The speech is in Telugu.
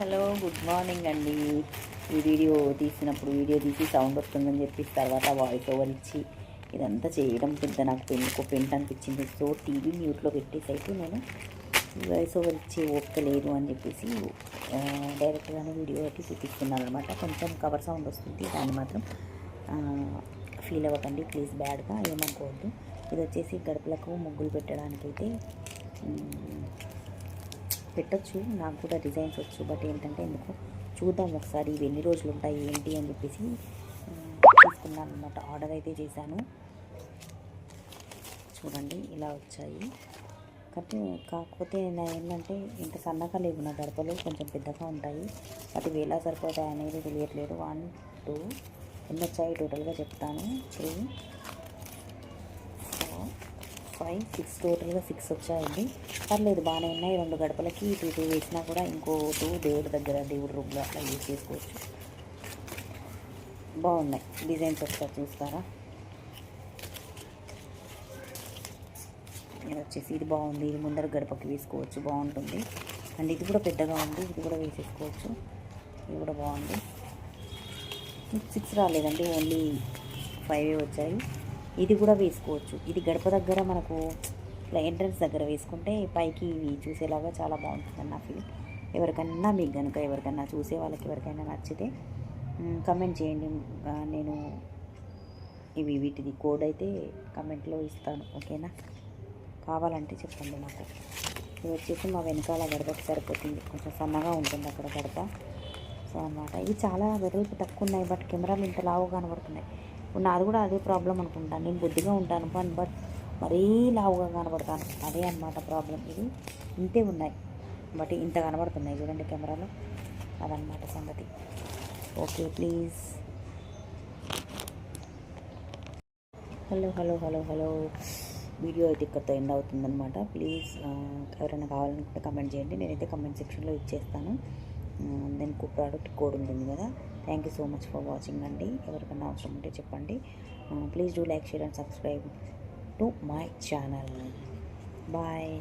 హలో, గుడ్ మార్నింగ్ అండి. ఈ వీడియో తీసినప్పుడు వీడియో తీసి సౌండ్ వస్తుందని చెప్పేసి తర్వాత వాయిస్ ఓవర్ ఇచ్చి ఇదంతా చేయడం పెద్ద నాకు పెంట్ అనిపించింది. సో టీవీ మ్యూట్లో పెట్టేసి అయితే నేను వాయిస్ ఓవర్ ఇచ్చి ఓపిక లేదు అని చెప్పేసి డైరెక్ట్గానే వీడియో అయితే చూపిస్తున్నాను అనమాట. కొంచెం కవర్ సౌండ్ వస్తుంది, దాన్ని మాత్రం ఫీల్ అవ్వకండి ప్లీజ్, బ్యాడ్గా ఏమనుకోవద్దు. ఇది వచ్చేసి గడపలకు ముగ్గులు పెట్టడానికైతే పెట్టచ్చు. నాకు కూడా డిజైన్స్ వచ్చు, బట్ ఏంటంటే ఎందుకు చూద్దాం ఒకసారి ఇవి ఎన్ని రోజులు ఉంటాయి ఏంటి అని చెప్పేసి తీసుకున్నాను అనమాట. ఆర్డర్ అయితే చేశాను. చూడండి ఇలా వచ్చాయి. కాకపోతే ఏంటంటే ఇంత సన్నగా లేవు నా గడపలు, కొంచెం పెద్దగా ఉంటాయి. అది వేలా సరిపోతాయి అనేది తెలియట్లేదు. 1 2 ఎన్ని వచ్చాయి టోటల్గా చెప్తాను. 3 4 5 6 టోటల్గా 6 వచ్చాయండి. పర్లేదు, బాగానే ఉన్నాయి. 2 గడపలకి 2 వేసినా కూడా ఇంకో 2 దేవుడి దగ్గర దేవుడి రూమ్లో అట్లా యూజ్ చేసుకోవచ్చు. బాగున్నాయి డిజైన్స్, ఒకసారి చూస్తారా? ఇది వచ్చేసి ఇది బాగుంది, ఇది ముందర గడపకి వేసుకోవచ్చు, బాగుంటుంది. అండ్ ఇది కూడా పెద్దగా ఉంది, ఇది కూడా వేసేసుకోవచ్చు. ఇది కూడా బాగుంది. 6 రాలేదండి, ఓన్లీ 5 వచ్చాయి. ఇది కూడా వేసుకోవచ్చు. ఇది గడప దగ్గర మనకు ఇట్లా ఎంట్రన్స్ దగ్గర వేసుకుంటే పైకి ఇవి చూసేలాగా చాలా బాగుంటుందని నా ఫీలింగ్. ఎవరికైనా మీకు కనుక ఎవరికైనా చూసే వాళ్ళకి ఎవరికైనా నచ్చితే కమెంట్ చేయండి. నేను వీటిది కోడ్ అయితే కమెంట్లో ఇస్తాను, ఓకేనా? కావాలంటే చెప్పండి నాకు. ఇది వచ్చేసి మా వెనకాల గడపకి సరిపోతుంది, కొంచెం సన్నగా ఉంటుంది అక్కడ గడప. సో అన్నమాట. ఇవి చాలా వెడల్పు తక్కువ ఉన్నాయి, బట్ కెమెరాలు ఇంత లావుగా కనబడుతున్నాయి. ఇప్పుడు నాది కూడా అదే ప్రాబ్లం అనుకుంటాను. నేను బుద్ధిగా ఉంటాను బట్ మరీ లావుగా కనబడతాను, అదే అన్నమాట ప్రాబ్లం. ఇది ఇంతే ఉన్నాయి బట్ ఇంత కనబడుతున్నాయి చూడండి కెమెరాలో, అదనమాట సంగతి. Okay please. Hello hello hello hello video అయితే ఇక్కడితో ఎండ్ అవుతుందన్నమాట. ప్లీజ్ ఎవరైనా కావాలనుకుంటే కమెంట్ చేయండి, నేనైతే కమెంట్ సెక్షన్లో ఇచ్చేస్తాను. దానికి ప్రోడక్ట్ కోడ్ ఉంటుంది కదా. Thank you so much for watching అండి. ఎవరికైనా అవసరం ఉంటే చెప్పండి. Please do like, share and subscribe to my channel. Bye.